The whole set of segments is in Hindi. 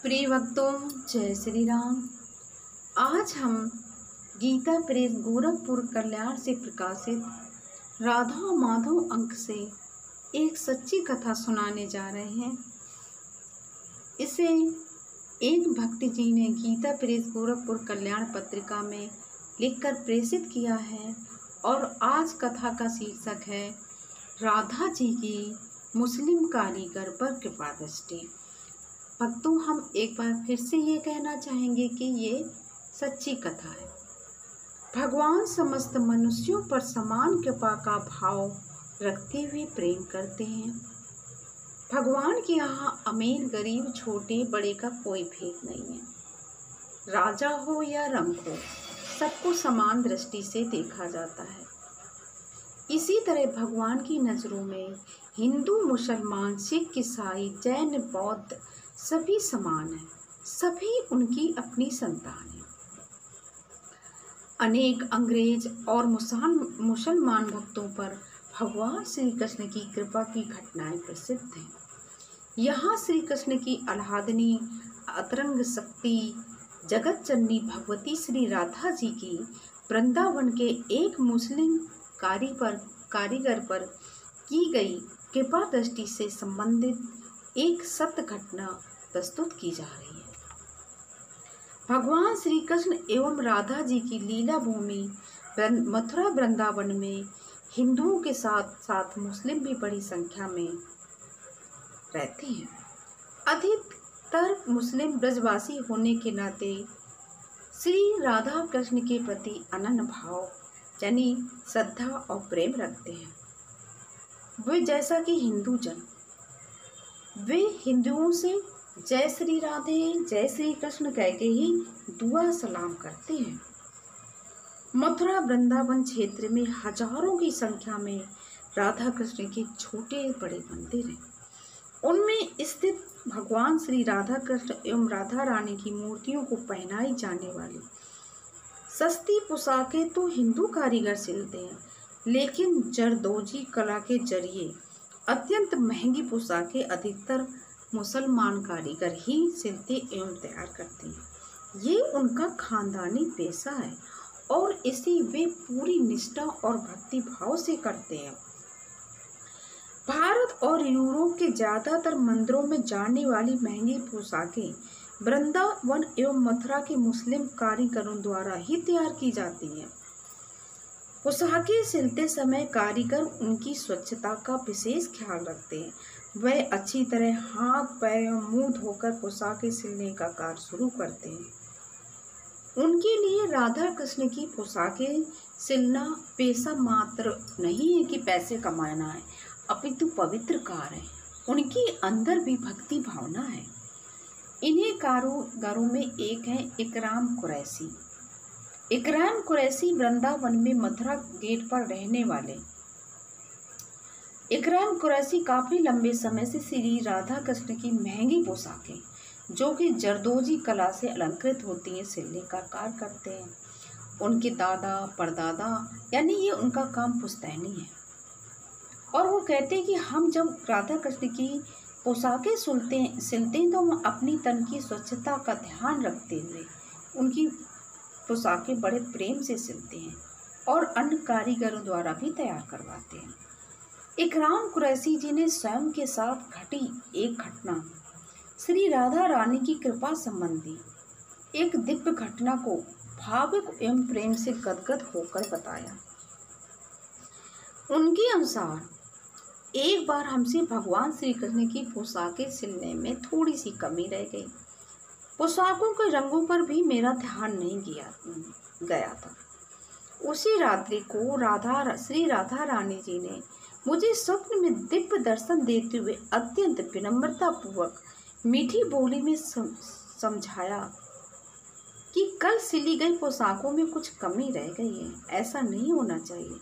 प्रिय भक्तों, जय श्री राम। आज हम गीता प्रेस गोरखपुर कल्याण से प्रकाशित राधा माधव अंक से एक सच्ची कथा सुनाने जा रहे हैं। इसे एक भक्त जी ने गीता प्रेस गोरखपुर कल्याण पत्रिका में लिखकर प्रेषित किया है और आज कथा का शीर्षक है राधा जी की मुस्लिम कारीगर पर कृपा दृष्टि। भक्तों, हम एक बार फिर से ये कहना चाहेंगे कि ये सच्ची कथा है। भगवान समस्त मनुष्यों पर समान कृपा का भाव रखते हुए प्रेम करते हैं। भगवान के यहाँ अमीर गरीब छोटे बड़े का कोई भेद नहीं है। राजा हो या रंग हो, सबको समान दृष्टि से देखा जाता है। इसी तरह भगवान की नज़रों में हिंदू मुसलमान सिख ईसाई जैन बौद्ध सभी समान हैं, सभी उनकी अपनी संतान हैं। अनेक अंग्रेज और मुसलमान भक्तों पर भगवान श्री कृष्ण की कृपा की घटनाएं प्रसिद्ध हैं। यहाँ श्री कृष्ण की आह्लादनी अतरंग शक्ति जगत जननी भगवती श्री राधा जी की वृंदावन के एक मुस्लिम कारीगर पर की गई कृपा दृष्टि से संबंधित एक सत्य घटना प्रस्तुत की जा रही है। भगवान श्री कृष्ण एवं राधा जी की लीला भूमि मथुरा वृंदावन में हिंदुओं के साथ साथ मुस्लिम भी बड़ी संख्या में रहते हैं। अधिकतर मुस्लिम ब्रजवासी होने के नाते श्री राधा कृष्ण के प्रति अनन्य भाव यानी श्रद्धा और प्रेम रखते हैं। वे जैसा कि हिंदू जन वे हिंदुओं से जय श्री राधे जय श्री कृष्ण कहके ही दुआ सलाम करते हैं। मथुरा वृंदावन क्षेत्र में हजारों की संख्या में राधा कृष्ण के छोटे बड़े मंदिर हैं। उनमें स्थित भगवान श्री राधा कृष्ण एवं राधा रानी की मूर्तियों को पहनाई जाने वाली सस्ती पोशाकें तो हिंदू कारीगर सिलते हैं, लेकिन जरदोजी कला के जरिए अत्यंत महंगी पोशाकें अधिकतर मुसलमान कारीगर ही सिलते एवं तैयार करते हैं। ये उनका खानदानी पेशा है और इसे वे पूरी निष्ठा और भक्ति भाव से करते हैं। भारत और यूरोप के ज़्यादातर मंदिरों में जाने वाली महंगी पोशाकें वृंदावन एवं मथुरा के मुस्लिम कारीगरों द्वारा ही तैयार की जाती हैं। पोशाकें सिलते समय कारीगर उनकी स्वच्छता का विशेष ख्याल रखते हैं। वह अच्छी तरह हाथ पैर एवं मुंह धोकर पोशाकें सिलने का कार्य शुरू करते हैं। उनके लिए राधा कृष्ण की पोशाकें सिलना पेशा मात्र नहीं है कि पैसे कमाना है, अपितु पवित्र कार्य है। उनके अंदर भी भक्ति भावना है। इन्हीं कारीगरों में एक है इकराम कुरैशी। इकराम कुरैशी वृंदावन में मथुरा गेट पर रहने वाले इकराम कुरैशी काफ़ी लंबे समय से श्री राधा कृष्ण की महंगी पोशाकें जो कि जरदोजी कला से अलंकृत होती हैं सिलने का कार्य करते हैं। उनके दादा परदादा यानी ये उनका काम पुश्तैनी है और वो कहते हैं कि हम जब राधा कृष्ण की पोशाकें सिलते हैं तो हम अपनी तन की स्वच्छता का ध्यान रखते हुए उनकी पोशाकें बड़े प्रेम से सिलते हैं और अन्य कारीगरों द्वारा भी तैयार करवाते हैं। इकराम कुरैशी जी ने स्वयं के साथ घटी एक घटना श्री राधा रानी की कृपा संबंधी एक दिव्य घटना को भावुक एवं प्रेम से गदगद होकर बताया। उनके अनुसार एक बार हमसे भगवान श्री कृष्ण की पोशाकें सिलने में थोड़ी सी कमी रह गई। पोशाकों के रंगों पर भी मेरा ध्यान नहीं गया था। उसी रात्रि को श्री राधा रानी जी ने मुझे स्वप्न में दिव्य दर्शन देते हुए अत्यंत विनम्रता पूर्वक मीठी बोली में समझाया कि कल सिली गई पोशाकों में कुछ कमी रह गई है, ऐसा नहीं होना चाहिए।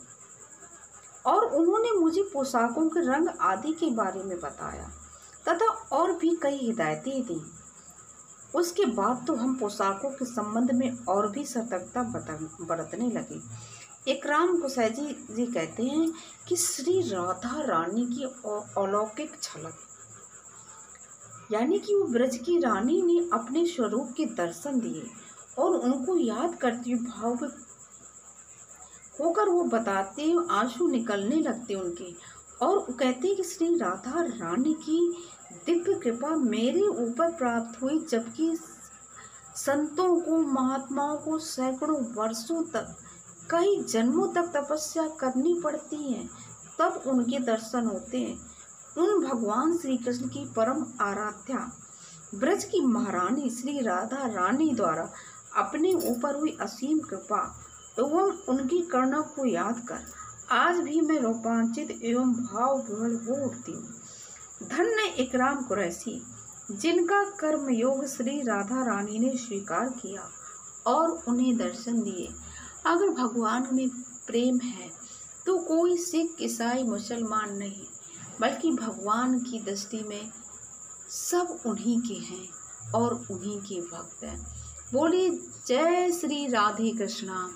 और उन्होंने मुझे पोशाकों के रंग आदि के बारे में बताया तथा और भी कई हिदायतें दी। उसके बाद तो हम पोशाकों के संबंध में और भी सतर्कता बरतने लगे। इकराम कुरैशी जी कहते हैं कि श्री राधा रानी की अलौकिक झलक यानी कि वो ब्रज की रानी ने अपने स्वरूप के दर्शन दिए और उनको याद करती हुई भावुक होकर वो बताते आंसू निकलने लगते उनके, और वो कहते कि श्री राधा रानी की दिव्य कृपा मेरे ऊपर प्राप्त हुई, जबकि संतों को महात्माओं को सैकड़ों वर्षों तक कई जन्मों तक तपस्या करनी पड़ती है, तब उनके दर्शन होते हैं। उन भगवान श्री कृष्ण की परम आराध्या ब्रज की महारानी श्री राधा रानी द्वारा अपने ऊपर हुई असीम कृपा एवं उनकी करुणा को याद कर आज भी मैं रोमांचित एवं भाव विह्वल हो उठती हूँ। धन्य इकराम कुरैशी, जिनका कर्म योग श्री राधा रानी ने स्वीकार किया और उन्हें दर्शन दिए। अगर भगवान में प्रेम है तो कोई सिख ईसाई मुसलमान नहीं, बल्कि भगवान की दृष्टि में सब उन्हीं के हैं और उन्हीं के भक्त हैं। बोलिए जय श्री राधे कृष्णा।